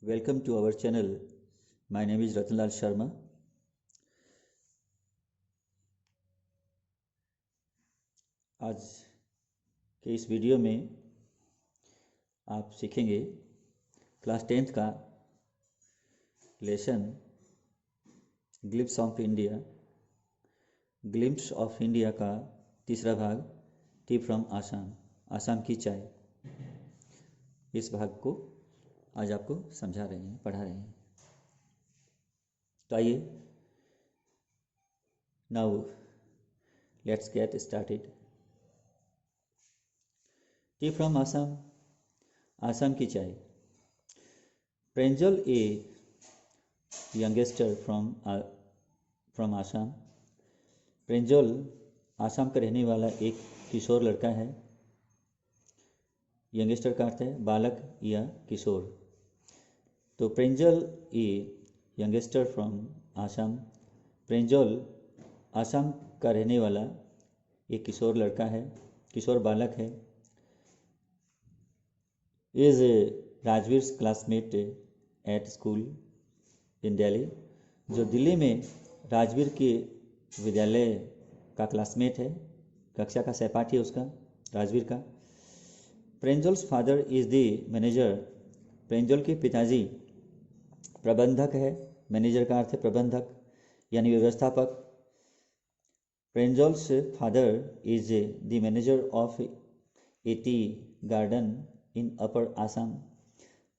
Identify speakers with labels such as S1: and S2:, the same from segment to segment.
S1: Welcome to our channel. My name is Ratanlal Sharma. आज के इस वीडियो में आप सीखेंगे क्लास 10th का लेसन ग्लिम्स ऑफ इंडिया का तीसरा भाग टी फ्रॉम आसाम, आसाम की चाय। इस भाग को आज आपको समझा रहे हैं, पढ़ा रहे हैं। तो आइए, now let's get started. T from Assam, Assam की चाय। प्रेंजल ए यंगेस्टर फ्रॉम आसाम। प्रेंजल आसाम का रहने वाला एक किशोर लड़का है। यंगेस्टर का अर्थ है बालक या किशोर। तो प्रेंजल ए यंगेस्टर फ्रॉम आसाम। प्रेंजल आसाम का रहने वाला एक किशोर लड़का है, किशोर बालक है। Is Rajveer classmate at school इन दिल्ली। जो दिल्ली में राजवीर के विद्यालय का क्लासमेट है, कक्षा का सहपाठी है उसका, राजवीर का। प्रेंजल्स फादर इज द मैनेजर। प्रेंजल के पिताजी प्रबंधक है। मैनेजर का अर्थ है प्रबंधक यानी व्यवस्थापक। Pranjal's father is the manager of a tea garden in upper Assam.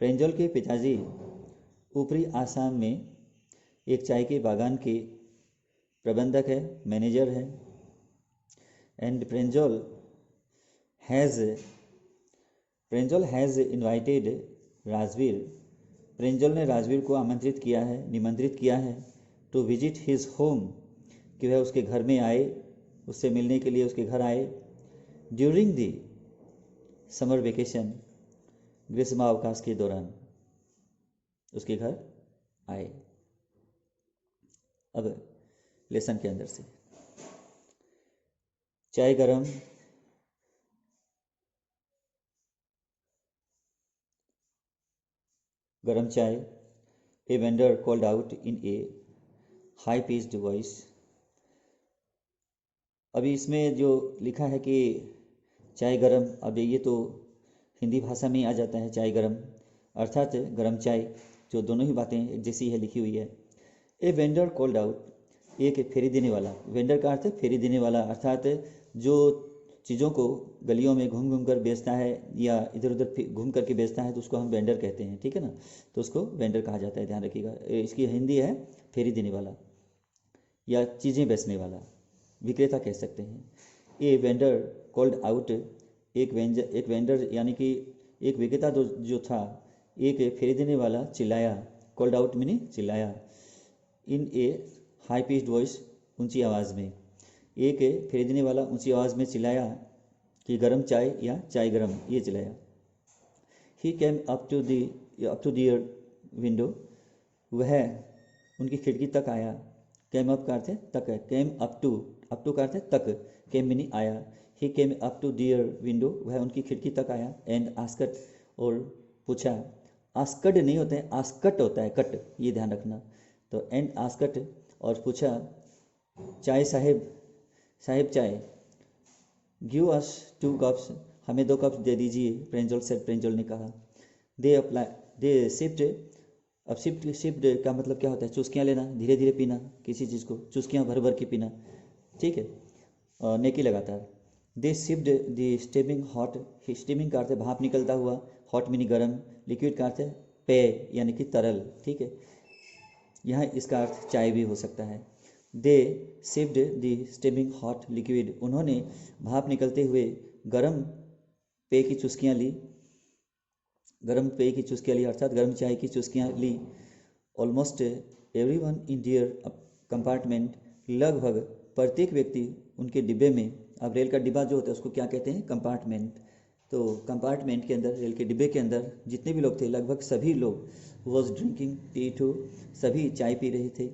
S1: Pranjal के पिताजी ऊपरी आसाम में एक चाय के बागान के प्रबंधक है, मैनेजर है। And Pranjal has invited Rajveer. Pranjal ने राजवीर को आमंत्रित किया है, निमंत्रित किया है टू विजिट हिज होम, कि वह उसके घर में आए, उससे मिलने के लिए उसके घर आए। ड्यूरिंग द समर वेकेशन, ग्रीष्मावकाश के दौरान उसके घर आए। अब लेसन के अंदर से चाय गरम। गरम चाय। A vendor called out in A high pitched voice. अभी इसमें जो लिखा है कि चाय गरम, अब ये तो हिंदी भाषा में आ जाता है चाय गरम, अर्थात गरम चाय, जो दोनों ही बातें एक जैसी है, लिखी हुई है। ए वेंडर कॉल्ड आउट, एक फेरी देने वाला। वेंडर का अर्थ है फेरी देने वाला, अर्थात जो चीज़ों को गलियों में घूम घूम कर बेचता है या इधर उधर घूम करके बेचता है, तो उसको हम वेंडर कहते हैं, ठीक है ना। तो उसको वेंडर कहा जाता है, ध्यान रखिएगा। इसकी हिंदी है फेरी देने वाला या चीज़ें बेचने वाला, विक्रेता कह सकते हैं। ए वेंडर कॉल्ड आउट, एक वेंडर यानी कि एक विक्रेता जो था, एक फेरी देने वाला चिल्लाया। कॉल्ड आउट मीनिंग चिल्लाया। इन ए हाई पिच्ड वॉइस, ऊंची आवाज़ में। एक फेरी देने वाला ऊंची आवाज़ में चिल्लाया कि गरम चाय या चाय गरम, ये चिल्लाया। He came up to their window, वह उनकी खिड़की तक आया। केम अप का अर्थ है तक है, केम अप टू का अर्थ है तक, केम मीनिंग आया। He came up to their window, वह उनकी खिड़की तक आया। एंड आस्कट, और पूछा। आस्कड नहीं होता है, आस्कट होता है, कट, ये ध्यान रखना। तो एंड आस्कट, और पूछा, चाय साहिब चाय। गिव अस 2 कप्स, हमें 2 कप्स दे दीजिए। प्रेंजल ने कहा। दे सिप्ड, अब सिप्ड का मतलब क्या होता है? चुस्कियाँ लेना, धीरे धीरे पीना किसी चीज़ को, चुस्कियाँ भर भर के पीना, ठीक है, नेकी लगातार। They sipped the steaming hot, steaming का अर्थ है भाप निकलता हुआ, हॉट मीनी गर्म, लिक्विड का अर्थ है पेय यानी कि तरल, ठीक है। यहाँ इसका अर्थ चाय भी हो सकता है। They sipped the steaming hot liquid, उन्होंने भाप निकलते हुए गर्म पेय की चुस्कियाँ ली, अर्थात गर्म चाय की चुस्कियाँ ली। Almost everyone in their compartment, लगभग प्रत्येक व्यक्ति उनके डिब्बे में। अब रेल का डिब्बा जो होता है उसको क्या कहते हैं? कंपार्टमेंट। तो कंपार्टमेंट के अंदर, रेल के डिब्बे के अंदर जितने भी लोग थे, लगभग सभी लोग वॉज ड्रिंकिंग टी टू, सभी चाय पी रहे थे।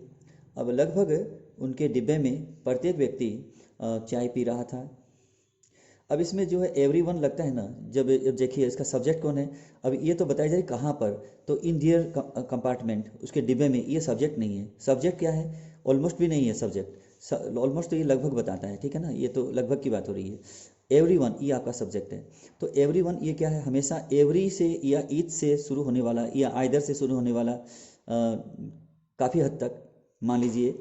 S1: अब लगभग उनके डिब्बे में प्रत्येक व्यक्ति चाय पी रहा था। अब इसमें जो है एवरीवन लगता है ना, जब देखिए इसका सब्जेक्ट कौन है, अब ये तो बताया जाए कहाँ पर, तो इन डियर कंपार्टमेंट, उसके डिब्बे में, ये सब्जेक्ट नहीं है। सब्जेक्ट क्या है, ऑलमोस्ट भी नहीं है सब्जेक्ट, ऑलमोस्ट तो ये लगभग बताता है, ठीक है ना, ये तो लगभग की बात हो रही है। एवरीवन ये आपका सब्जेक्ट है। तो एवरीवन ये क्या है, हमेशा एवरी से या ईच से शुरू होने वाला या आइदर से शुरू होने वाला, काफ़ी हद तक मान लीजिए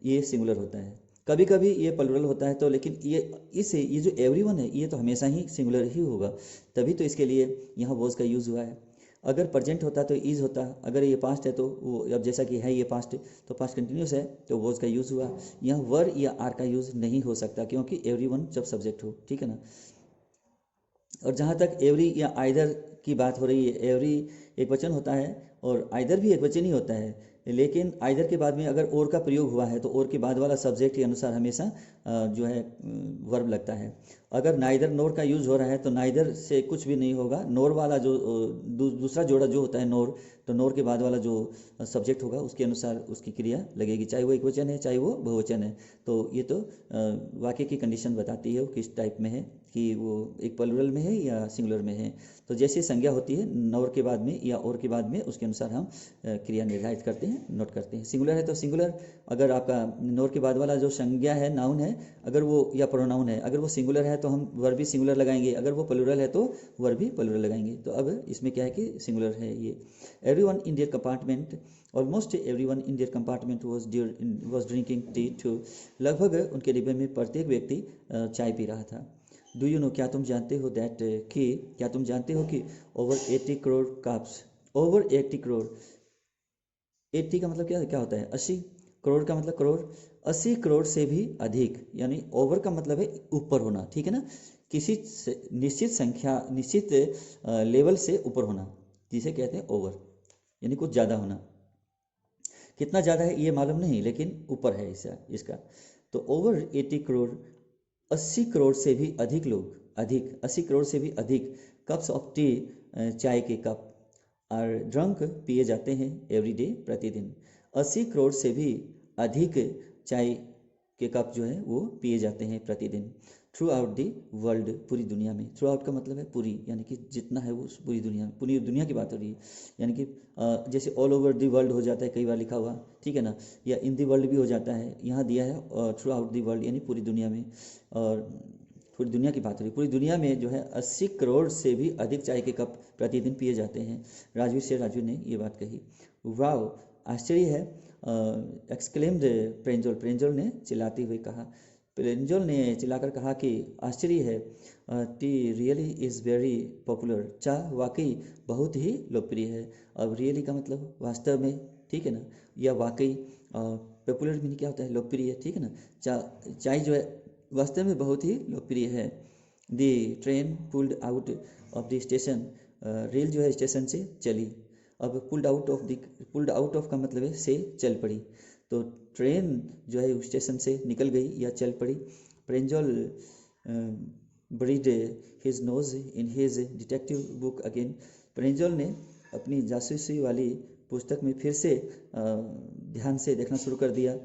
S1: ये सिंगुलर होता है। कभी कभी ये प्लुरल होता है, तो लेकिन ये जो एवरीवन है ये तो हमेशा ही सिंगुलर ही होगा, तभी तो इसके लिए यहाँ वॉज का यूज़ हुआ है। अगर प्रेजेंट होता तो इज होता, अगर ये पास्ट है तो वो, अब जैसा कि है ये पास्ट, तो पास्ट कंटिन्यूस है तो वॉज का यूज़ हुआ। यहाँ वर या आर का यूज़ नहीं हो सकता, क्योंकि एवरीवन जब सब्जेक्ट हो, ठीक है ना। और जहाँ तक एवरी या आइदर की बात हो रही है, एवरी एक वचन होता है और आइदर भी एक वचन ही होता है, लेकिन आइदर के बाद में अगर और का प्रयोग हुआ है तो और के बाद वाला सब्जेक्ट के अनुसार हमेशा जो है वर्ब लगता है। अगर नाइदर नोर का यूज़ हो रहा है तो नाइदर से कुछ भी नहीं होगा, नोर वाला जो दूसरा जोड़ा जो होता है नोर, तो नोर के बाद वाला जो सब्जेक्ट होगा उसके अनुसार उसकी क्रिया लगेगी, चाहे वो एक वचन है चाहे वो बहुवचन है। तो ये तो वाक्य की कंडीशन बताती है वो किस टाइप में है, कि वो एक प्लुरल में है या सिंगुलर में है। तो जैसी संज्ञा होती है नोर के बाद में या और के बाद में, उसके अनुसार हम क्रिया निर्धारित करते हैं, नोट करते हैं। सिंगुलर है तो सिंगुलर, अगर आपका नोर के बाद वाला जो संज्ञा है, नाउन है, अगर वो या प्रोनाउन है, अगर वो सिंगुलर है तो हम वर्ब भी सिंगुलर लगाएंगे, अगर वो प्लुरल है तो वर्ब भी प्लुरल लगाएंगे। तो अब इसमें क्या है कि सिंगुलर है ये। Everyone in their compartment, almost everyone in their compartment was drinking tea too, लगभग उनके डिब्बे में प्रत्येक व्यक्ति चाय पी रहा था। डू यू नो, क्या तुम जानते हो, दैट कि क्या तुम जानते हो कि over 80 crore cups, over 80 crore, 80 का मतलब क्या क्या होता है, 80, करोड़ का मतलब करोड़, 80 करोड़ से भी अधिक, यानी ओवर का मतलब है ऊपर होना, ठीक है ना, किसी निश्चित संख्या, निश्चित लेवल से ऊपर होना, जिसे कहते हैं ओवर, यानी कुछ ज़्यादा होना। कितना ज़्यादा है ये मालूम नहीं, लेकिन ऊपर है इसका। तो ओवर 80 करोड़, 80 करोड़ से भी अधिक लोग, अधिक 80 करोड़ से भी अधिक कप्स ऑफ टी, चाय के कप, आर ड्रंक पिए जाते हैं एवरी डे, प्रतिदिन। 80 करोड़ से भी अधिक चाय के कप जो है वो पिए जाते हैं प्रतिदिन। थ्रू आउट दी वर्ल्ड, पूरी दुनिया में, थ्रू आउट का मतलब है पूरी, यानी कि जितना है वो पूरी दुनिया में, पूरी दुनिया की बात हो रही है, यानी कि जैसे ऑल ओवर दी वर्ल्ड हो जाता है कई बार लिखा हुआ, ठीक है ना, या इन दी वर्ल्ड भी हो जाता है, यहाँ दिया है थ्रू आउट दी वर्ल्ड, यानी पूरी दुनिया में, और पूरी दुनिया की बात हो रही है। पूरी दुनिया में जो है 80 करोड़ से भी अधिक चाय के कप प्रतिदिन पिए जाते हैं। राजवीर ने ये बात कही। वाव, आश्चर्य है, एक्सक्लेम्ड प्रेंजोल, प्रेंजोल ने चिल्लाते हुए कहा, प्रेंजोल ने चिल्लाकर कहा कि आश्चर्य है, T really is very popular, चाय वाकई बहुत ही लोकप्रिय है। अब रियली का मतलब वास्तव में, ठीक है ना, या वाकई, पॉपुलर मीनिंग क्या होता है, लोकप्रिय, ठीक है ना। चाय जो है वास्तव में बहुत ही लोकप्रिय है। The train pulled out of the station, rail जो है स्टेशन से चली। अब पुल्ड आउट ऑफ का मतलब है से चल पड़ी, तो ट्रेन जो है स्टेशन से निकल गई या चल पड़ी। Pranjol buried his nose in his detective book again, Pranjol ने अपनी जासूसी वाली पुस्तक में फिर से ध्यान से देखना शुरू कर दिया,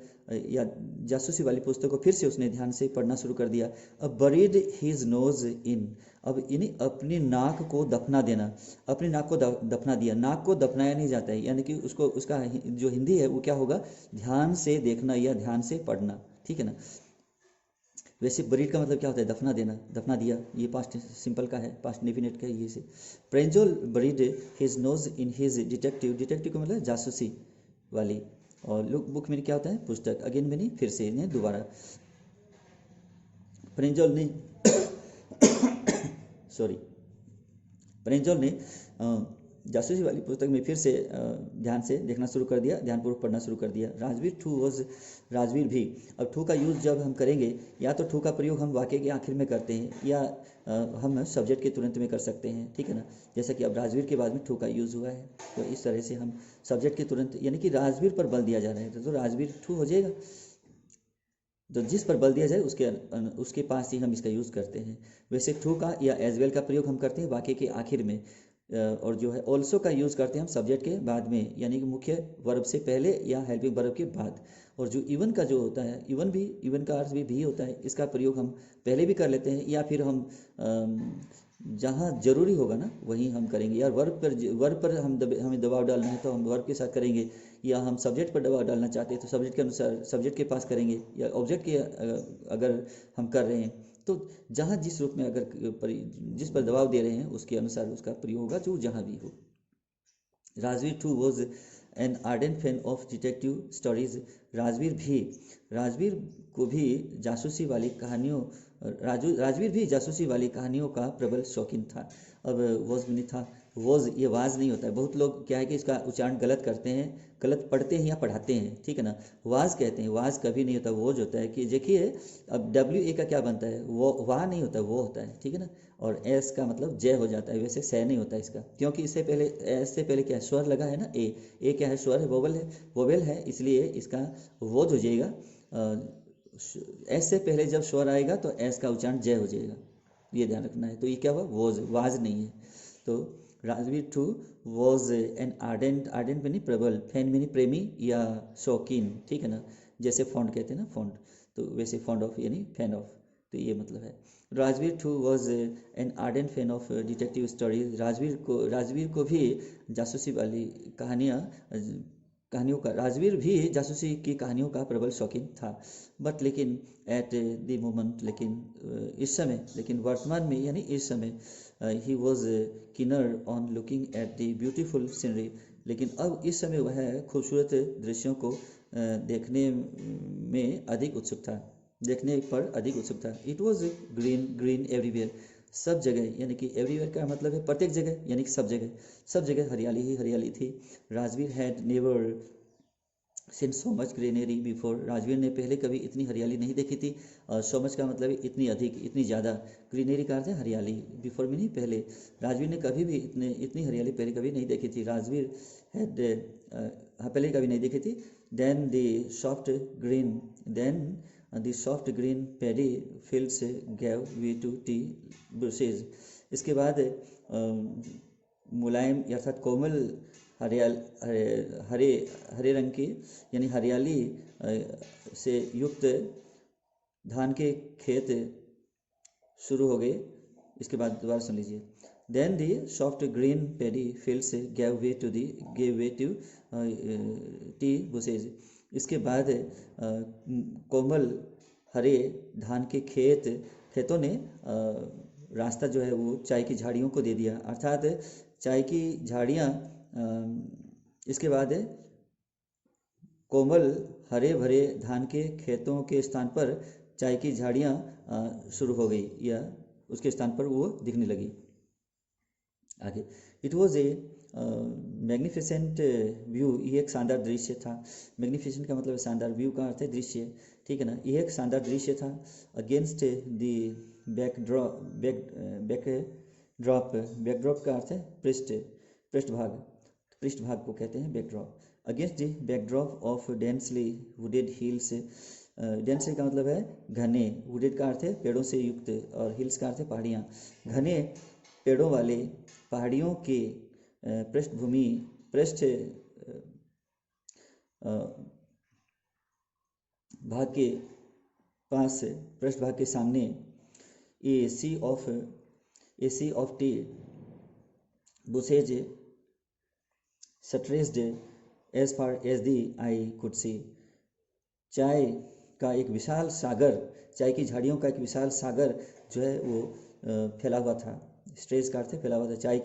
S1: या जासूसी वाली पुस्तक को फिर से उसने ध्यान से पढ़ना शुरू कर दिया। अब बरीड हिज नोज इन, अब यानी अपनी नाक को दफना देना, अपनी नाक को दफना दिया। नाक को दफनाया नहीं जाता है, यानी कि उसको, उसका जो हिंदी है वो क्या होगा, ध्यान से देखना या ध्यान से पढ़ना, ठीक है ना। वैसे बरीड का मतलब क्या होता है, दफना देना, दफना दिया, ये पास्ट सिंपल का है, पास्ट इंडेफिनिट का है ये से। Pranjol buried his nose in his detective, detective का मतलब जासूसी वाली, और लुक बुक में क्या होता है, पुस्तक, अगेन में नहीं, फिर से इन्हें दोबारा। प्रेंजोल ने सॉरी, प्रेंजोल ने जासूसी वाली पुस्तक में फिर से ध्यान से देखना शुरू कर दिया, ध्यानपूर्वक पढ़ना शुरू कर दिया। राजवीर भी, अब ठू का यूज़ जब हम करेंगे, या तो ठू का प्रयोग हम वाक्य के आखिर में करते हैं, या हम सब्जेक्ट के तुरंत में कर सकते हैं, ठीक है ना। जैसा कि अब राजवीर के बाद में ठू का यूज़ हुआ है, तो इस तरह से हम सब्जेक्ट के तुरंत, यानी कि राजवीर पर बल दिया जा रहा है तो राजवीर ठू हो जाएगा, तो जिस पर बल दिया जाए उसके पास ही हम इसका यूज़ करते हैं। वैसे ठू का या एज वेल का प्रयोग हम करते हैं वाक्य के आखिर में, और जो है ऑल्सो का यूज़ करते हैं हम सब्जेक्ट के बाद में, यानी कि मुख्य वर्ब से पहले या हेल्पिंग वर्ब के बाद। और जो इवन का जो होता है, इवन का अर्थ भी होता है, इसका प्रयोग हम पहले भी कर लेते हैं या फिर हम जहाँ जरूरी होगा ना वहीं हम करेंगे। या वर्ब पर हमें दबाव डालना है तो हम वर्ब के साथ करेंगे, या हम सब्जेक्ट पर दबाव डालना चाहते हैं तो सब्जेक्ट के अनुसार सब्जेक्ट के पास करेंगे, या ऑब्जेक्ट के अगर हम कर रहे हैं तो जहाँ जिस रूप में जिस पर दबाव दे रहे हैं उसके अनुसार उसका प्रयोग होगा, जो जहाँ भी हो। Rajveer too was an ardent fan of detective stories. Rajveer को भी जासूसी वाली कहानियों राजवीर भी जासूसी वाली कहानियों का प्रबल शौकीन था। अब वॉज भी नहीं था, वॉज ये वाज नहीं होता है। बहुत लोग क्या है कि इसका उच्चारण गलत करते हैं, गलत पढ़ते हैं या पढ़ाते हैं, ठीक है ना। वाज कहते हैं, वाज कभी नहीं होता, वॉज होता है। कि देखिए अब WA का क्या बनता है, वो वाह नहीं होता, वो होता है, ठीक है ना। और एस का मतलब जय हो जाता है, वैसे सह नहीं होता इसका, क्योंकि इससे पहले एस से पहले क्या है, स्वर लगा है ना। ए क्या है, स्वर है, वोवेल है, इसलिए इसका वोज हो जाएगा। एस से पहले जब स्वर आएगा तो एस का उच्चारण जय हो जाएगा, ये ध्यान रखना है। तो ये क्या हुआ, वाज नहीं है। तो Rajveer too was an ardent में प्रबल, फैन में प्रेमी या शौकीन, ठीक है ना। जैसे फॉन्ड कहते हैं ना, फॉन्ड, तो वैसे फॉन्ड ऑफ यानी फैन ऑफ, तो ये मतलब है। Rajveer too was an ardent fan of detective stories. Rajveer को भी जासूसी वाली कहानियों का राजवीर भी जासूसी की कहानियों का प्रबल शौकीन था। बट लेकिन एट द मोमेंट, लेकिन वर्तमान में यानी इस समय, ही वॉज किनर on looking at the beautiful scenery. लेकिन अब इस समय वह खूबसूरत दृश्यों को देखने पर अधिक उत्सुक था। इट वॉज ग्रीन एवरीवेयर, सब जगह, यानी कि एवरीवेयर का मतलब है प्रत्येक जगह, यानी कि सब जगह हरियाली ही हरियाली थी। Rajveer had never seen so much greenery before. Rajveer ने पहले कभी इतनी हरियाली नहीं देखी थी। सो मच का मतलब है इतनी अधिक, इतनी ज़्यादा। ग्रीनरी का अर्थ है हरियाली, बिफोर में नहीं पहले। राजवीर ने कभी भी इतनी हरियाली पहले कभी नहीं देखी थी। राजवीर हैड पहले कभी नहीं देखी थी। Then the soft green paddy fields gave way to tea bushes. इसके बाद मुलायम अर्थात कोमल हरे रंग की यानी हरियाली से युक्त धान के खेत शुरू हो गए। इसके बाद दोबारा सुन लीजिए। Then the soft green paddy fields gave way to tea bushes. इसके बाद कोमल हरे धान के खेतों ने रास्ता जो है वो चाय की झाड़ियों को दे दिया, अर्थात चाय की झाड़ियाँ। इसके बाद कोमल हरे भरे धान के खेतों के स्थान पर चाय की झाड़ियाँ शुरू हो गई, या उसके स्थान पर वो दिखने लगी। आगे, it was a magnificent view, ये एक शानदार दृश्य था। मैग्निफिसेंट का मतलब शानदार, व्यू का अर्थ है दृश्य, ठीक है ना। ये एक शानदार दृश्य था। अगेंस्ट द बैकड्रॉप का अर्थ है पृष्ठभाग को कहते हैं backdrop. Against the backdrop of densely wooded hills. Densely का मतलब है घने, वुडेड का अर्थ है पेड़ों से युक्त, और हिल्स का अर्थ है पहाड़ियाँ। घने पेड़ों वाले पहाड़ियों के पृष्ठभाग के सामने a sea of tea bushes stretched as far as the eye could see. चाय की झाड़ियों का एक विशाल सागर जो है वो फैला हुआ था। स्ट्रेच का अर्थ है फैला हुआ था। चाय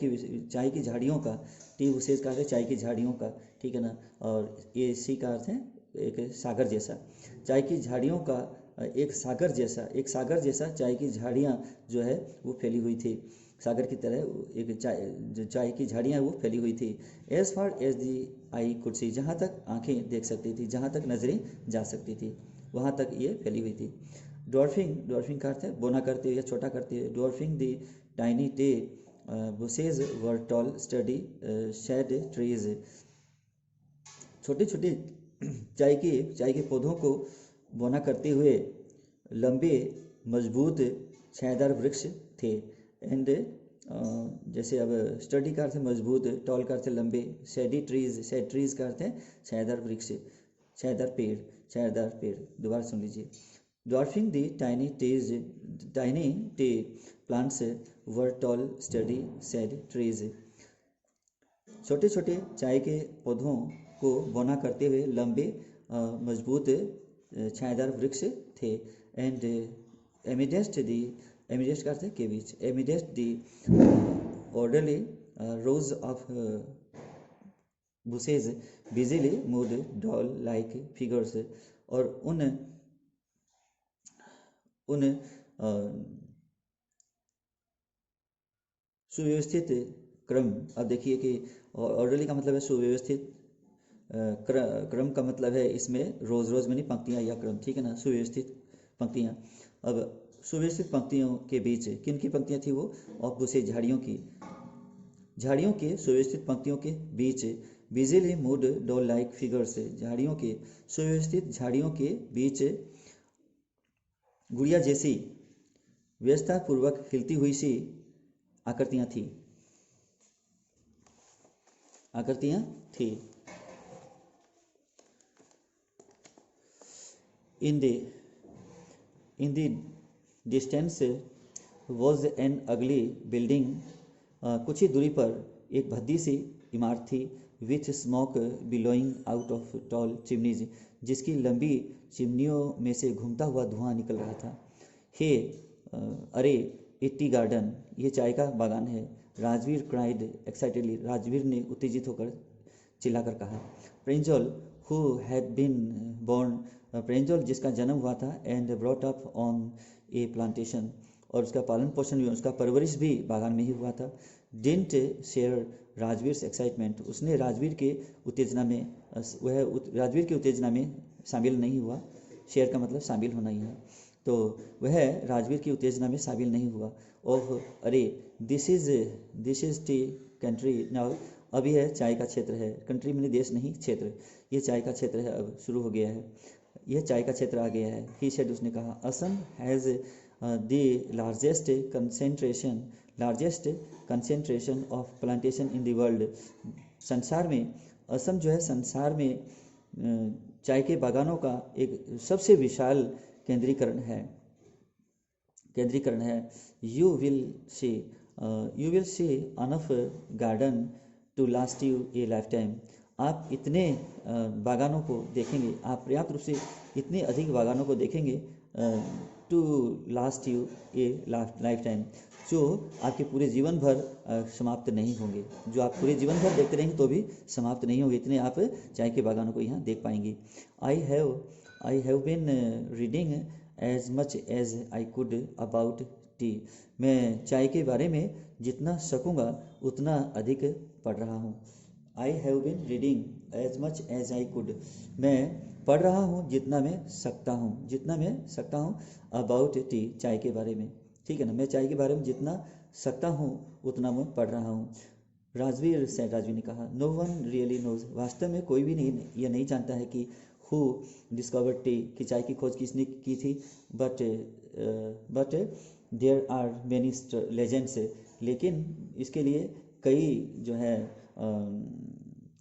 S1: की झाड़ियों का, टी बुशेज का अर्थ है चाय की झाड़ियों का, ठीक है ना। और ए सी का अर्थ है एक सागर जैसा। चाय की झाड़ियों का एक सागर जैसा चाय की झाड़ियाँ जो है वो फैली हुई थी। सागर की तरह एक चाय की झाड़ियाँ वो फैली हुई थी। As far as the eye could see, जहाँ तक आंखें देख सकती थी, जहाँ तक नजरें जा सकती थी, वहाँ तक ये फैली हुई थी। डॉर्फिंग का अर्थ है बोना करते या छोटा करते हुए। Dwarfing the tiny tea bushes were tall sturdy shade trees. छोटे छोटे चाय के पौधों को बोना करते हुए लंबे मजबूत छायादार वृक्ष थे। एंड जैसे अब स्टडी का अर्थ है मजबूत, टॉल का अर्थ है लंबे, शेड ट्रीज का अर्थ है छायादार वृक्ष, छायादार पेड़। दोबारा सुन लीजिए। Dwarfing the tiny tea plants were tall sturdy shade trees. छोटे छोटे चाय के पौधों को बौना करते हुए लंबे मजबूत छायादार वृक्ष थे। एंड एमिडेस्ट का अर्थ है के बीच, amidst the orderly rows of bushes busily moved doll like figures. और उन सुव्यवस्थित क्रम, अब देखिए कि ऑर्डरली का मतलब है सुव्यवस्थित, क्रम का मतलब है इसमें रोज रोज में नहीं, पंक्तियाँ या क्रम, ठीक है ना, सुव्यवस्थित पंक्तियाँ। अब सुव्यवस्थित पंक्तियों के बीच किन की पंक्तियाँ थी वो, ऑफ बुशे झाड़ियों के सुव्यवस्थित पंक्तियों के बीच बिजीली मूड डॉल लाइक फिगर्स। झाड़ियों के बीच गुड़िया जैसी व्यवस्था पूर्वक हिलती हुई सी आकृतियाँ थी। In the distance was an ugly building। कुछ ही दूरी पर एक भद्दी सी इमारत थी। With smoke billowing out of tall chimneys, जिसकी लंबी चिमनियों में से घूमता हुआ धुआं निकल रहा था। हे अरे इट टी गार्डन, ये चाय का बागान है। राजवीर क्राइड एक्साइटेडली, राजवीर ने उत्तेजित होकर चिल्लाकर कहा। प्रेंजल हु हैड बीन बोर्न, प्रेंजल जिसका जन्म हुआ था, and brought up on A plantation, और उसका पालन पोषण भी, उसका परवरिश भी बागान में ही हुआ था। डिंट शेयर राजवीर एक्साइटमेंट, उसने राजवीर के उत्तेजना में शामिल नहीं हुआ। शेयर का मतलब शामिल होना ही है, तो वह राजवीर की उत्तेजना में शामिल नहीं हुआ। ओह अरे this is T country now, अब यह चाय का क्षेत्र है। कंट्री मैंने देश नहीं, क्षेत्र। ये चाय का क्षेत्र है, अब शुरू हो गया है, यह चाय का क्षेत्र आ गया है। ही सेड, उसने कहा। Assam has the largest concentration of plantation in the world. संसार में असम जो है, संसार में चाय के बागानों का एक सबसे विशाल केंद्रीकरण है। You will see enough garden to last you a lifetime. आप इतने बागानों को देखेंगे, आप पर्याप्त रूप से इतने अधिक बागानों को देखेंगे to last you a lifetime, जो आपके पूरे जीवन भर समाप्त नहीं होंगे, जो आप पूरे जीवन भर देखते रहेंगे तो भी समाप्त नहीं होंगे, इतने आप चाय के बागानों को यहाँ देख पाएंगे। I have been reading as much as I could about tea. मैं चाय के बारे में जितना सकूँगा उतना अधिक पढ़ रहा हूँ। I have been reading as much as I could, मैं पढ़ रहा हूँ जितना मैं सकता हूँ अबाउट टी, चाय के बारे में, ठीक है ना, मैं चाय के बारे में जितना सकता हूँ उतना मैं पढ़ रहा हूँ। राजवीर ने कहा। नो वन रियली नोज, वास्तव में कोई भी यह नहीं जानता है कि हु डिस्कवर्ड टी, कि चाय की खोज किसने की थी। But there are many legends, लेकिन इसके लिए कई जो है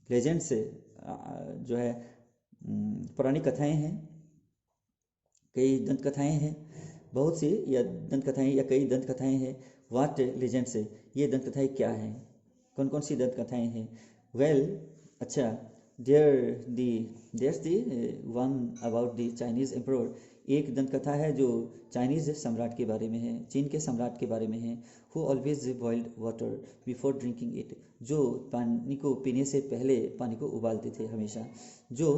S1: लेजेंड्स जो है पुरानी कथाएं हैं, कई दंत कथाएं हैं, बहुत सी या दंत कथाएं या कई दंत कथाएं हैं। वाट लेजेंड्स, ये दंत कथाएं क्या हैं, कौन कौन सी दंत कथाएं हैं। वेल अच्छा, there's the one about the Chinese emperor, एक दंत कथा है जो चाइनीज़ सम्राट के बारे में है, चीन के सम्राट के बारे में है। Who always boiled water before drinking it, जो पानी को पीने से पहले पानी को उबालते थे, हमेशा जो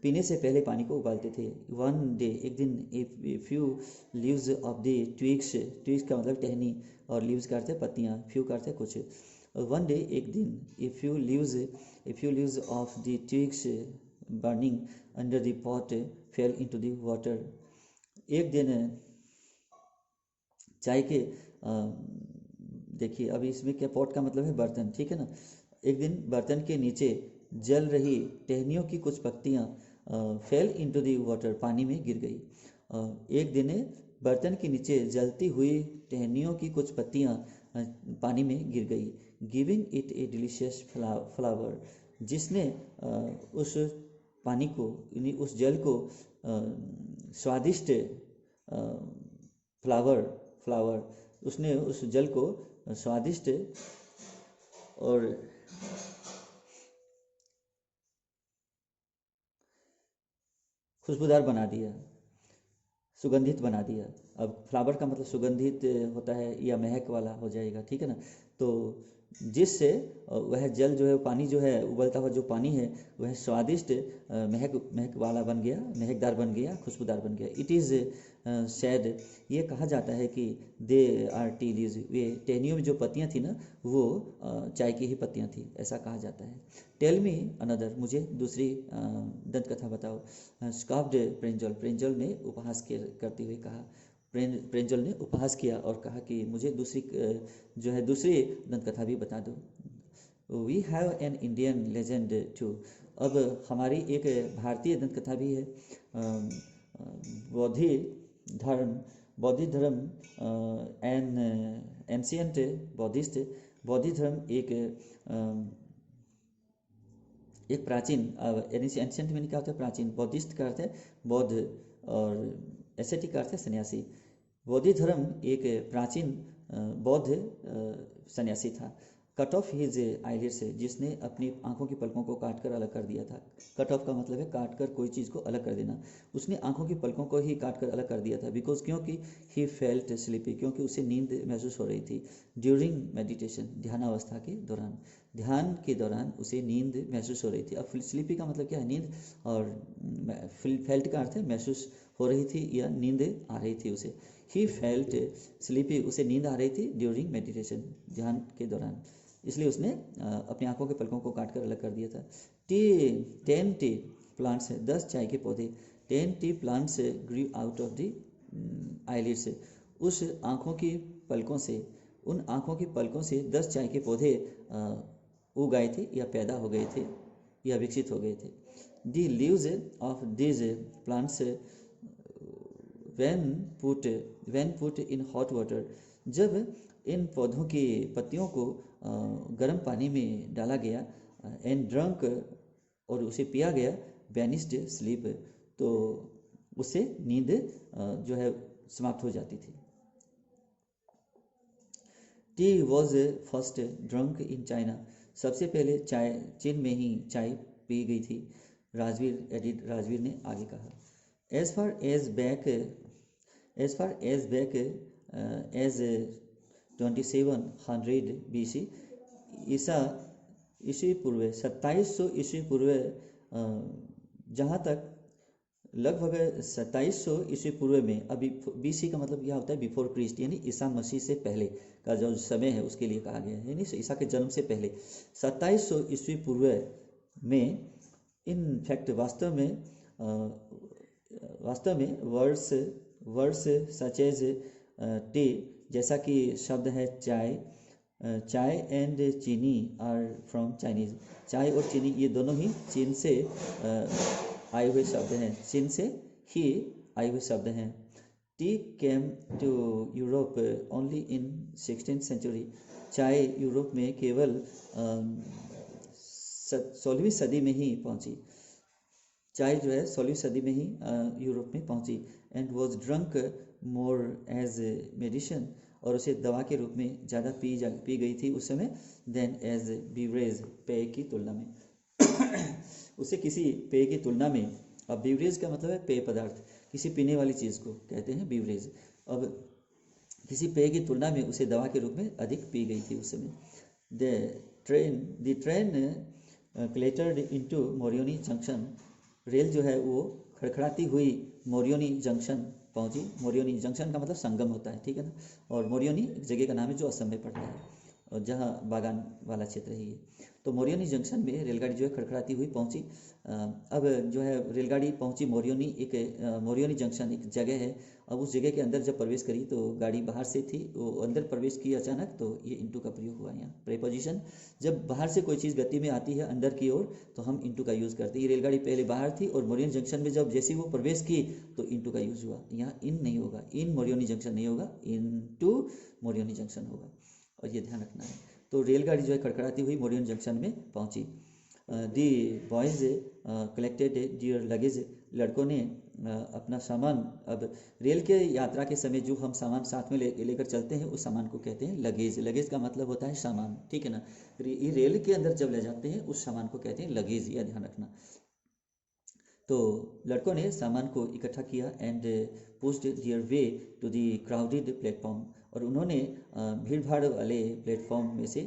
S1: पीने से पहले पानी को उबालते थे। वन डे, एक दिन, a few leaves of the twigs, twigs का मतलब टहनी और लीव्स का अर्थ है पत्तियाँ, फ्यू का अर्थ है कुछ। वन डे, एक दिन, a few leaves of the twigs burning under the pot fail into the water. एक दिन चाय के देखिए अभी इसमें क्या, पॉट का मतलब है बर्तन, ठीक है ना। एक दिन बर्तन के नीचे जल रही टहनियों की कुछ पत्तियाँ फेल इनटू द वाटर, पानी में गिर गई। एक दिन बर्तन के नीचे जलती हुई टहनियों की कुछ पत्तियाँ पानी में गिर गई, giving it A delicious flower, जिसने उस पानी को, यानी उस जल को स्वादिष्ट फ्लावर उसने उस जल को स्वादिष्ट और खुशबूदार बना दिया, सुगंधित बना दिया। अब फ्लावर का मतलब सुगंधित होता है या महक वाला हो जाएगा, ठीक है ना। तो जिससे वह जल जो है, पानी जो है, उबलता हुआ जो पानी है वह स्वादिष्ट महक वाला बन गया, महकदार बन गया, खुशबूदार बन गया। इट इज़ सैड, ये कहा जाता है कि दे आर टी लीव्स, वे टहनियों में जो पत्तियां थी ना वो चाय की ही पत्तियां थी, ऐसा कहा जाता है। टेल मी अनदर, मुझे दूसरी दंत कथा बताओ। स्कॉफ्ड प्रेंजल, प्रेंजल ने उपहास करते हुए कहा, प्रेंजल ने उपहास किया और कहा कि मुझे दूसरी जो है दूसरी दंत कथा भी बता दो। We have an Indian legend too, अब हमारी एक भारतीय दंत कथा भी है। बौद्ध धर्म एन एंशियंट बौद्धिस्ट, बौद्ध धर्म एक प्राचीन, एंशियंट में क्या होता है, प्राचीन, बौद्धिस्ट का अर्थ है बौद्ध और एसेटिक का अर्थ है सन्यासी। बौद्ध धर्म एक प्राचीन बौद्ध सन्यासी था। कट ऑफ हिज आईलिड्स, जिसने अपनी आंखों की पलकों को काट कर अलग कर दिया था। कट ऑफ का मतलब है काट कर कोई चीज़ को अलग कर देना, उसने आंखों की पलकों को ही काट कर अलग कर दिया था। बिकॉज, क्योंकि ही फेल्ट स्लीपी, क्योंकि उसे नींद महसूस हो रही थी। ड्यूरिंग मेडिटेशन, ध्यानावस्था के दौरान, ध्यान के दौरान उसे नींद महसूस हो रही थी। अब स्लीपी का मतलब क्या है, नींद, और फेल्ट का अर्थ है महसूस हो रही थी या नींद आ रही थी उसे। ही फेल्ट स्लीपी, उसे नींद आ रही थी ड्यूरिंग मेडिटेशन, ध्यान के दौरान, इसलिए उसने अपनी आंखों के पलकों को काट कर अलग कर दिया था। 10 टी प्लांट्स, 10 चाय के पौधे, 10 T plants Guru out of the eyelids, उस आंखों की पलकों से, उन आंखों की पलकों से 10 चाय के पौधे उग आए थे या पैदा हो गए थे या विकसित हो गए थे। दी leaves of these plants when put in hot water, जब इन पौधों की पत्तियों को गर्म पानी में डाला गया, एंड ड्रंक, और उसे पिया गया, वैनिस्ड स्लीप, तो उससे नींद जो है समाप्त हो जाती थी। T was first drunk in China, सबसे पहले चाय चीन में ही चाय पी गई थी। राजवीर ने आगे कहा, as far as back as 2700 BC, ईस्वी पूर्व 2700 ईस्वी पूर्व, जहाँ तक लगभग 2700 ईस्वी पूर्व में, अभी BC का मतलब यह होता है बिफोर क्रिस्ट, यानी ईसा मसीह से पहले का जो समय है उसके लिए कहा गया है, यानी ईसा के जन्म से पहले 2700 ईस्वी पूर्व में, इन फैक्ट वास्तव में वर्ड्स सच एज टी, जैसा कि शब्द है चाय एंड चीनी आर फ्रॉम चाइनीज, चाय और चीनी ये दोनों ही चीन से आए हुए शब्द हैं, चीन से ही आए हुए शब्द हैं। Tea came to Europe only in 16th century, चाय यूरोप में केवल 16वीं सदी में ही पहुंची। चाय जो है 16वीं सदी में ही यूरोप में पहुंची। And was drunk more as medicine, और उसे दवा के रूप में ज़्यादा पी गई थी उस समय, देन एज बीवरेज, पेय की तुलना में उसे किसी पेय की तुलना में, अब बीवरेज का मतलब है पेय पदार्थ, किसी पीने वाली चीज़ को कहते हैं बीवरेज। अब किसी पेय की तुलना में उसे दवा के रूप में अधिक पी गई थी उस समय। The train clattered into Mariani junction, rail जो है वो खड़खड़ाती हुई मोरियोनी जंक्शन पहुंची। मोरियोनी जंक्शन का मतलब संगम होता है, ठीक है ना, और मोरियोनी एक जगह का नाम है जो असम में पड़ता है और जहाँ बागान वाला क्षेत्र है ये। तो मोरियोनी जंक्शन में रेलगाड़ी जो है खड़खड़ाती हुई पहुंची। अब जो है रेलगाड़ी पहुंची मोरियोनी जंक्शन एक जगह है। अब उस जगह के अंदर जब प्रवेश करी तो गाड़ी बाहर से थी, वो अंदर प्रवेश की अचानक, तो ये इंटू का प्रयोग हुआ यहाँ। प्रेपोजिशन, जब बाहर से कोई चीज़ गति में आती है अंदर की ओर तो हम इंटू का यूज़ करते हैं। ये रेलगाड़ी पहले बाहर थी और मोरियोनी जंक्शन में जब जैसे वो प्रवेश की तो इंटू का यूज़ हुआ। यहाँ इन नहीं होगा, इन मोरियोनी जंक्शन नहीं होगा, इन टू मोरियोनी जंक्शन होगा। और ये ध्यान रखना है। तो रेलगाड़ी जो है कड़कड़ाती हुई मोरियन जंक्शन में पहुंची। दी बॉयज़ कलेक्टेड डियर लगेज, लड़कों ने अपना सामान, अब रेल के यात्रा के समय जो हम सामान साथ में लेकर चलते हैं उस सामान को कहते हैं लगेज। लगेज का मतलब होता है सामान, ठीक है ना। ये रेल के अंदर जब ले जाते हैं उस सामान को कहते हैं लगेज, यह ध्यान रखना। तो लड़कों ने सामान को इकट्ठा किया and pushed their way to the crowded platform, और उन्होंने भीड़ भाड़ वाले प्लेटफॉर्म में से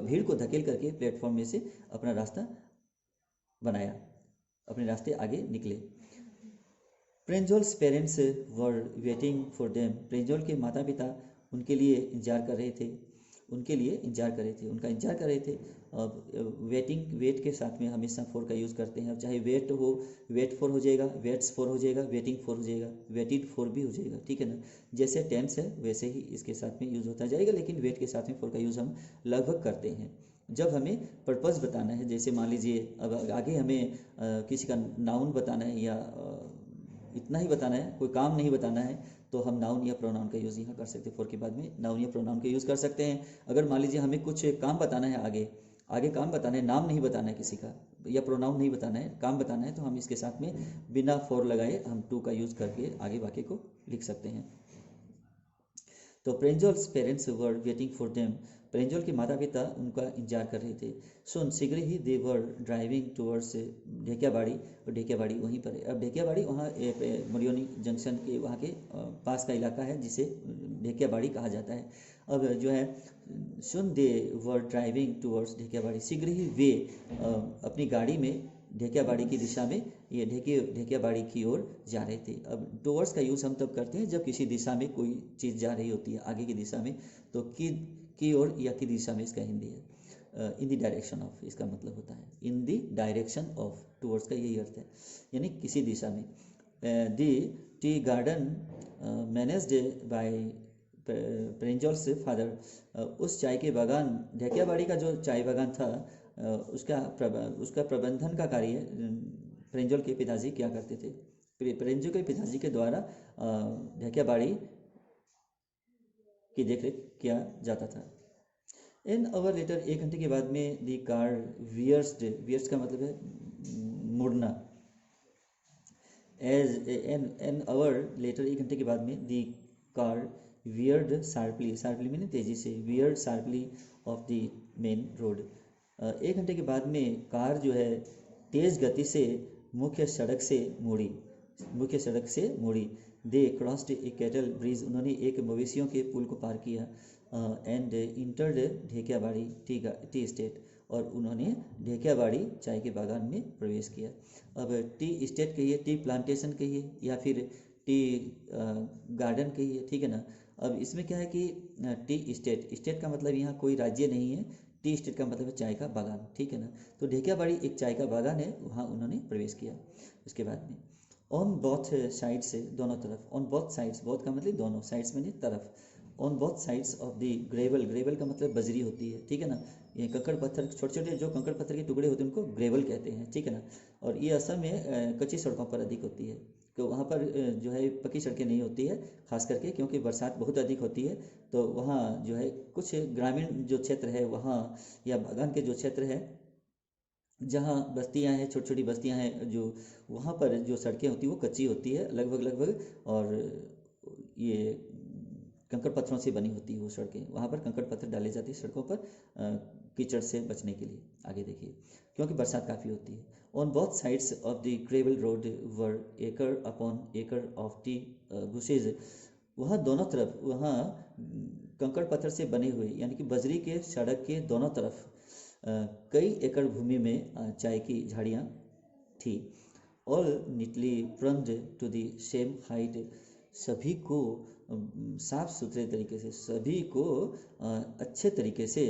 S1: भीड़ को धकेल करके प्लेटफॉर्म में से अपना रास्ता बनाया, अपने रास्ते आगे निकले। Pranjol's parents were waiting for them, Pranjol के माता पिता उनके लिए इंतजार कर रहे थे, उनका इंतजार कर रहे थे। अब वेट के साथ में हमेशा फॉर का यूज़ करते हैं। अब चाहे वेट हो, वेट फॉर हो जाएगा, वेट्स फॉर हो जाएगा, वेटिंग फॉर हो जाएगा, वेटिड फॉर भी हो जाएगा, ठीक है ना। जैसे टेंस है वैसे ही इसके साथ में यूज़ होता जाएगा, लेकिन वेट के साथ में फॉर का यूज़ हम लगभग करते हैं जब हमें पर्पस बताना है। जैसे मान लीजिए अब आगे हमें किसी का नाउन बताना है या इतना ही बताना है, कोई काम नहीं बताना है, तो हम नाउन या प्रोनाउन का यूज़ यहाँ कर सकते हैं। फॉर के बाद में नाउन या प्रोनाउन का यूज़ कर सकते हैं। अगर मान लीजिए हमें कुछ काम बताना है, आगे काम बताना है, नाम नहीं बताना है किसी का या प्रोनाउन नहीं बताना है, काम बताना है, तो हम इसके साथ में बिना फॉर लगाए हम टू का यूज़ करके आगे वाक्य को लिख सकते हैं। तो Pranjol's parents were waiting for them, Pranjol के माता पिता उनका इंतजार कर रहे थे। सुन शीघ्र ही दे वर ड्राइविंग टूवर्ड्स ढेकियाबाड़ी, और ढेकियाबाड़ी वहीं पर है। अब ढेकियाबाड़ी वहाँ मोरियोनी जंक्शन के वहाँ के पास का इलाका है जिसे ढेकियाबाड़ी कहा जाता है। अब जो है सुन दे वर ड्राइविंग टूवर्ड्स ढेकियाबाड़ी, शीघ्र ही वे अपनी गाड़ी में ढेकियाबाड़ी की दिशा में, ये ढेकियाबाड़ी की ओर जा रहे थे। अब टूवर्ड्स का यूज़ हम तब करते हैं जब किसी दिशा में कोई चीज़ जा रही होती है आगे की दिशा में, तो की ओर या की दिशा में इसका हिंदी है। इन द डायरेक्शन ऑफ इसका मतलब होता है in the direction of, towards का यही अर्थ है, यानी किसी दिशा में। The tea garden managed by Pranjol's father, उस चाय के बागान, ढेकियाबाड़ी का जो चाय बागान था उसका प्रबंधन का कार्य प्रेंजोल के पिताजी क्या करते थे। प्रेंजोल के पिताजी के द्वारा ढेकियाबाड़ी की देखरेख किया जाता था। एन आवर लेटर, 1 घंटे के बाद में दी कार वियर्स का मतलब है मुड़ना। एन आवर लेटर, 1 घंटे के बाद में दी कार वियर्ड शार्पली मैंने तेजी से, weird sharply of the main road. 1 घंटे के बाद में कार जो है तेज गति से मुख्य सड़क से मुड़ी। दे क्रॉस्ड ए कैटल ब्रिज, उन्होंने एक मवेशियों के पुल को पार किया। एंड इंटर्ड ढेकियाबाड़ी टी एस्टेट, और उन्होंने ढेकियाबाड़ी चाय के बागान में प्रवेश किया। अब टी एस्टेट कहिए, टी प्लांटेशन कहिए, या फिर टी गार्डन कहिए, ठीक है ना। अब इसमें क्या है कि टी एस्टेट का मतलब यहाँ कोई राज्य नहीं है, टी एस्टेट का मतलब है चाय का बागान, ठीक है ना। तो ढेकियाबाड़ी एक चाय का बागान है, वहाँ उन्होंने प्रवेश किया। उसके बाद में ऑन बोथ साइड्स से, दोनों तरफ, ऑन बोथ साइड्स, बोथ का मतलब दोनों, साइड्स में तरफ, on both sides of the gravel का मतलब बजरी होती है, ठीक है ना। ये कंकड़ पत्थर, छोटे छोटे जो कंकड़ पत्थर के टुकड़े होते हैं उनको ग्रेवल कहते हैं, ठीक है ना। और ये असम में कच्ची सड़कों पर अधिक होती है, तो वहाँ पर जो है पक्की सड़कें नहीं होती है, खास करके क्योंकि बरसात बहुत अधिक होती है। तो वहाँ जो है कुछ ग्रामीण जो क्षेत्र है वहाँ, या बागान के जो क्षेत्र है जहाँ बस्तियाँ हैं, छोटी छोटी बस्तियाँ हैं, जो वहाँ पर जो सड़कें होती हैं वो कच्ची होती है लगभग, और ये कंकड़ पत्थरों से बनी होती है वो सड़कें। वहाँ पर कंकड़ पत्थर डाले जाते हैं सड़कों पर कीचड़ से बचने के लिए। आगे देखिए, क्योंकि बरसात काफ़ी होती है। On both sides of the gravel road were acre upon एकड़ ऑफ टी बुशेज, वहाँ दोनों तरफ, वहाँ कंकड़ पत्थर से बने हुए यानी कि बजरी के सड़क के दोनों तरफ कई एकड़ भूमि में चाय की झाड़ियाँ थी। All neatly pruned to the same height, सभी को साफ सुथरे तरीके से, सभी को अच्छे तरीके से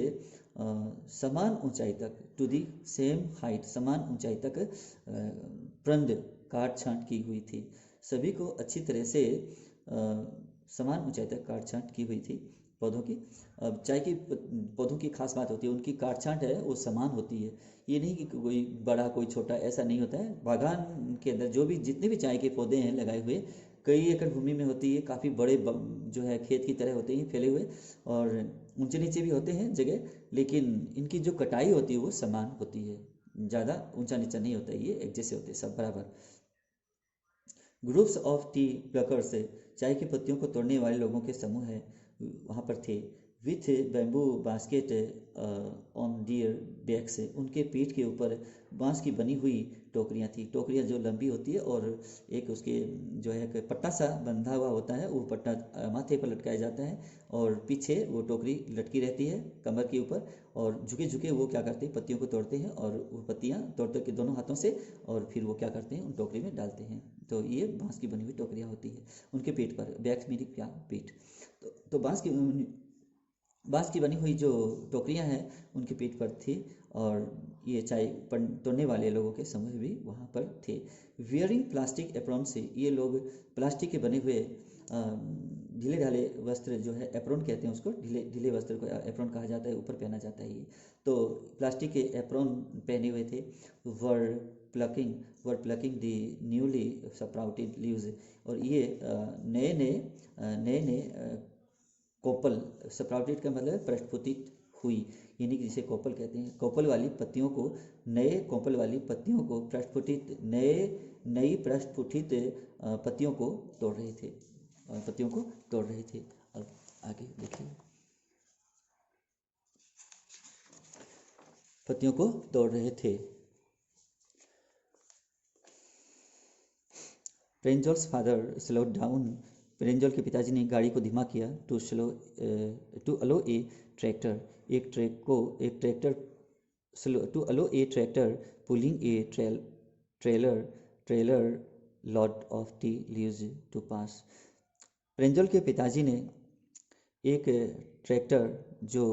S1: समान ऊंचाई तक, टू दी सेम हाइट, समान ऊंचाई तक प्रम्ड काट छांट की हुई थी। सभी को अच्छी तरह से समान ऊंचाई तक काट छांट की हुई थी पौधों की। अब चाय की पौधों की खास बात होती है, उनकी काट छांट है वो समान होती है। ये नहीं कि कोई बड़ा कोई छोटा, ऐसा नहीं होता है। बागान के अंदर जो भी जितने भी चाय के पौधे हैं लगाए हुए, कई एकड़ भूमि में होती है, काफ़ी बड़े जो है खेत की तरह होते हैं फैले हुए, और ऊंचे नीचे भी होते हैं जगह, लेकिन इनकी जो कटाई होती है वो समान होती है, ज़्यादा ऊंचा नीचा नहीं होता, ये एक जैसे होते हैं सब बराबर। ग्रुप्स ऑफ टी प्लकर्स, चाय की पत्तियों को तोड़ने वाले लोगों के समूह है वहाँ पर थे। With bamboo basket on their backs, उनके पीठ के ऊपर बांस की बनी हुई टोकरियाँ थी। टोकरियाँ जो लंबी होती है और एक उसके जो है कि पट्टा सा बंधा हुआ होता है, वो पट्टा माथे पर लटकाया जाता है और पीछे वो टोकरी लटकी रहती है कमर के ऊपर, और झुके झुके वो क्या करते हैं, पत्तियों को तोड़ते हैं और वो पत्तियाँ तोड़ते के दोनों हाथों से, और फिर वो क्या करते हैं, उन टोकरी में डालते हैं। तो ये बांस की बनी हुई टोकरियाँ होती है उनके पीठ पर, बैक्स मीनिंग क्या, पीठ। तो बांस की बनी हुई जो टोकरियां हैं उनके पीठ पर थी, और ये चाय तोड़ने वाले लोगों के समूह भी वहाँ पर थे। वियरिंग प्लास्टिक एप्रॉन से, ये लोग प्लास्टिक के बने हुए ढीले ढाले वस्त्र जो है, एप्रॉन कहते हैं उसको, ढीले वस्त्र को एप्रॉन कहा जाता है, ऊपर पहना जाता है ये। तो प्लास्टिक के एप्रॉन पहने हुए थे। वर प्लकिंग दी न्यूली स्प्राउटेड लीव्स, और ये नए कोपल, स्प्राउटेड का मतलब प्रस्फुटित हुई, यानी कि जिसे कोपल कहते हैं, कोपल वाली पत्तियों को, नए कोपल वाली पत्तियों को प्रस्फुटित, नई प्रस्फुटित पत्तियों को तोड़ रहे थे, अब आगे देखिए, पत्तियों को तोड़ रहे थे। Pranjol's father slowed down, Pranjol के पिताजी ने गाड़ी को धीमा किया। To allow a tractor, pulling a trailer lot of tea leaves to pass. Pranjol के पिताजी ने एक ट्रैक्टर जो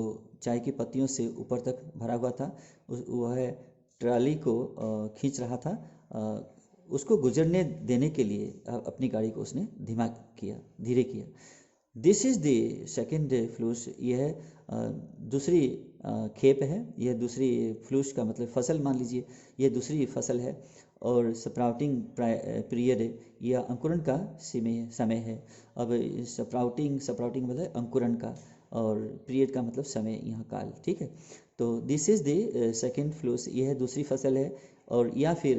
S1: चाय की पत्तियों से ऊपर तक भरा हुआ था, वह ट्राली को खींच रहा था, उसको गुजरने देने के लिए अपनी गाड़ी को उसने धीरे किया। दिस इज़ द सेकेंड फ्लूस, यह दूसरी खेप है, यह दूसरी फ्लूस का मतलब फसल मान लीजिए, यह दूसरी फसल है, और स्प्राउटिंग पीरियड, यह अंकुरण का समय है। अब स्प्राउटिंग मतलब अंकुरण का, और पीरियड का मतलब समय, यहाँ काल, ठीक है। तो दिस इज़ द सेकेंड फ्लूस, यह दूसरी फसल है, और या फिर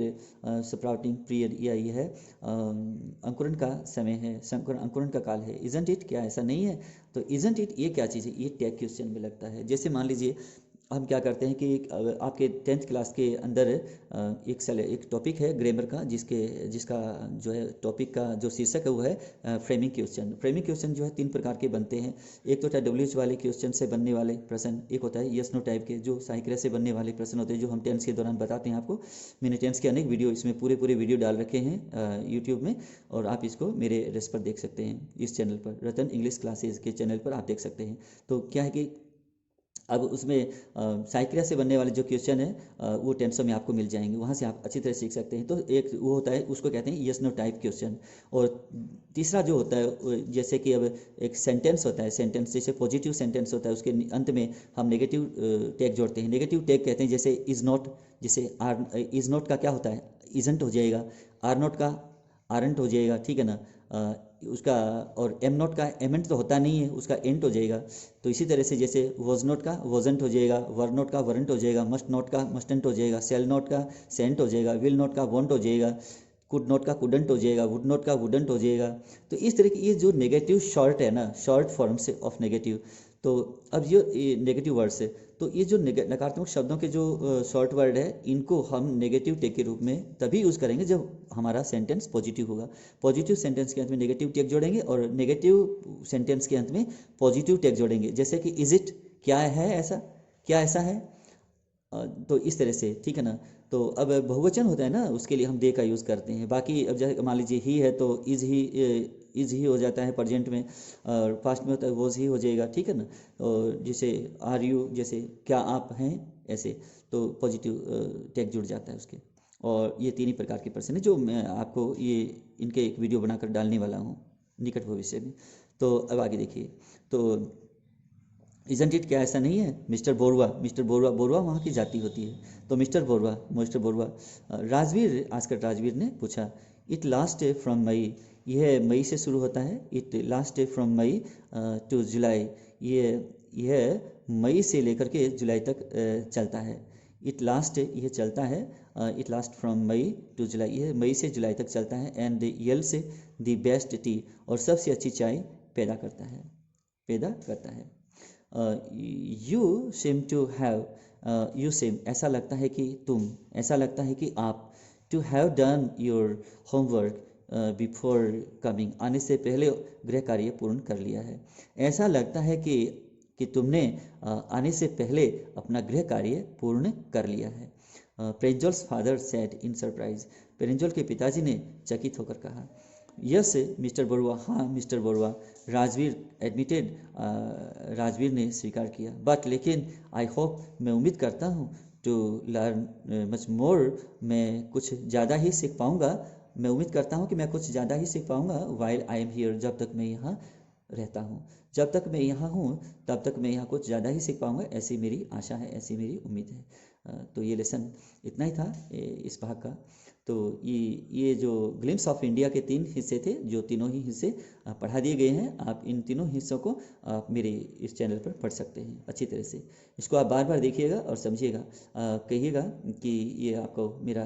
S1: स्प्राउटिंग पीरियड, या यह अंकुरण का समय है, अंकुरण का काल है। इजंट इट, क्या ऐसा नहीं है? तो इजंट इट ये क्या चीज़ है, ये टैग क्वेश्चन में लगता है। जैसे मान लीजिए हम क्या करते हैं कि आपके 10th क्लास के अंदर एक टॉपिक है ग्रामर का, जिसका जो है टॉपिक का जो शीर्षक है वो है फ्रेमिंग क्वेश्चन जो है 3 प्रकार के बनते हैं। एक तो होता है WH वाले क्वेश्चन से बनने वाले प्रश्न, एक होता है यस नो टाइप के जो साहित्य से बनने वाले प्रश्न होते हैं, जो हम टेंस के दौरान बताते हैं आपको। मैंने टेंस के अनेक वीडियो, इसमें पूरे वीडियो डाल रखे हैं यूट्यूब में, और आप इसको मेरे एड्रेस पर देख सकते हैं, इस चैनल पर, रतन इंग्लिश क्लासेज के चैनल पर आप देख सकते हैं। तो क्या है कि अब उसमें साइक्रिया से बनने वाले जो क्वेश्चन है वो टेंसों में आपको मिल जाएंगे, वहाँ से आप अच्छी तरह सीख सकते हैं। तो एक वो होता है, उसको कहते हैं यस नो टाइप क्वेश्चन। और तीसरा जो होता है, जैसे कि अब एक सेंटेंस होता है, सेंटेंस जैसे पॉजिटिव सेंटेंस होता है, उसके अंत में हम नेगेटिव टैग जोड़ते हैं। नेगेटिव टैग कहते हैं जैसे इज़ नॉट, जैसे इज़ नॉट का क्या होता है, इजंट हो जाएगा, आर नॉट का आरंट हो जाएगा, ठीक है ना, उसका, और एम नॉट का एमेंट तो होता नहीं है, उसका एंट हो जाएगा। तो इसी तरह से जैसे वॉज नॉट का वॉजेंट हो जाएगा, वर नॉट का वरंट हो जाएगा, मस्ट नॉट का मस्टेंट हो जाएगा, सेल नॉट का सेंट हो जाएगा, विल नॉट का वॉन्ट हो जाएगा, कुड नॉट का कुडंट हो जाएगा, वुड नॉट का वुडंट हो जाएगा। तो इस तरह की ये जो नेगेटिव शॉर्ट है ना, शॉर्ट फॉर्म से ऑफ नेगेटिव, तो अब ये नेगेटिव वर्ड्स है, तो ये जो नकारात्मक शब्दों के जो शॉर्ट वर्ड है, इनको हम नेगेटिव टेग के रूप में तभी यूज़ करेंगे जब हमारा सेंटेंस पॉजिटिव होगा। पॉजिटिव सेंटेंस के अंत में नेगेटिव टेग जोड़ेंगे, और नेगेटिव सेंटेंस के अंत में पॉजिटिव टेग जोड़ेंगे। जैसे कि इज इट, क्या है ऐसा, क्या ऐसा है, तो इस तरह से, ठीक है ना। तो अब बहुवचन होता है ना, उसके लिए हम दे का यूज़ करते हैं। बाकी अब जैसे मान लीजिए ही है तो इज़ ही हो जाता है प्रेजेंट में, और पास्ट में होता है वॉज ही हो जाएगा, ठीक है ना। और जैसे आर यू, जैसे क्या आप हैं, ऐसे तो पॉजिटिव टैग जुड़ जाता है उसके। और ये 3 ही प्रकार के प्रश्न है जो मैं आपको ये इनके एक वीडियो बनाकर डालने वाला हूँ निकट भविष्य में। तो अब आगे देखिए, तो इजंट इट, क्या ऐसा नहीं है? मिस्टर बोरवा वहाँ की जाति होती है। तो मिस्टर बोरवा राजवीर ने पूछा, इट लास्ट फ्रॉम मई, यह मई से शुरू होता है, it last from May to July, यह मई से लेकर के जुलाई तक चलता है। यह चलता है, it last from May to July, यह मई से जुलाई तक चलता है। And yields the best tea, और सबसे अच्छी चाय पैदा करता है। You seem to have, you seem ऐसा लगता है कि तुम, ऐसा लगता है कि आप, to have done your homework before coming, आने से पहले गृह कार्य पूर्ण कर लिया है। ऐसा लगता है कि तुमने आने से पहले अपना गृह कार्य पूर्ण कर लिया है। पेरेंजोल्स फादर सेड इन सरप्राइज, पेरेंजोल के पिताजी ने चकित होकर कहा। यस मिस्टर बरुआ, हाँ मिस्टर बरुआ, राजवीर एडमिटेड, राजवीर ने स्वीकार किया। बट लेकिन आई होप, मैं उम्मीद करता हूँ, टू लर्न मच मोर, मैं कुछ ज़्यादा ही सीख पाऊँगा, मैं उम्मीद करता हूँ कि मैं कुछ ज़्यादा ही सीख पाऊँगा। वाइल आई एम हियर, जब तक मैं यहाँ रहता हूँ, जब तक मैं यहाँ हूँ तब तक मैं यहाँ कुछ ज़्यादा ही सीख पाऊँगा, ऐसी मेरी आशा है, ऐसी मेरी उम्मीद है। तो ये लेसन इतना ही था इस भाग का। तो ये जो ग्लिम्स ऑफ इंडिया के 3 हिस्से थे, जो तीनों ही हिस्से पढ़ा दिए गए हैं। आप इन तीनों हिस्सों को आप मेरे इस चैनल पर पढ़ सकते हैं अच्छी तरह से। इसको आप बार बार देखिएगा और समझिएगा, कहिएगा कि ये आपको मेरा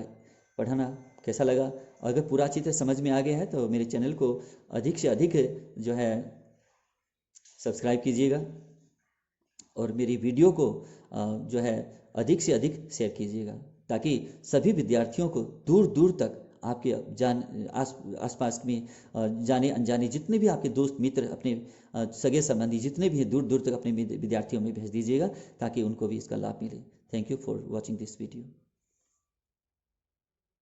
S1: पढ़ाना कैसा लगा। और अगर पूरा अच्छी तरह समझ में आ गया है तो मेरे चैनल को अधिक से अधिक जो है सब्सक्राइब कीजिएगा, और मेरी वीडियो को जो है अधिक से अधिक शेयर कीजिएगा, ताकि सभी विद्यार्थियों को दूर दूर तक आपके आसपास में जाने अनजाने जितने भी आपके दोस्त मित्र, अपने सगे संबंधी जितने भी हैं, दूर दूर तक अपने विद्यार्थियों में भेज दीजिएगा, ताकि उनको भी इसका लाभ मिले। Thank you for watching this video.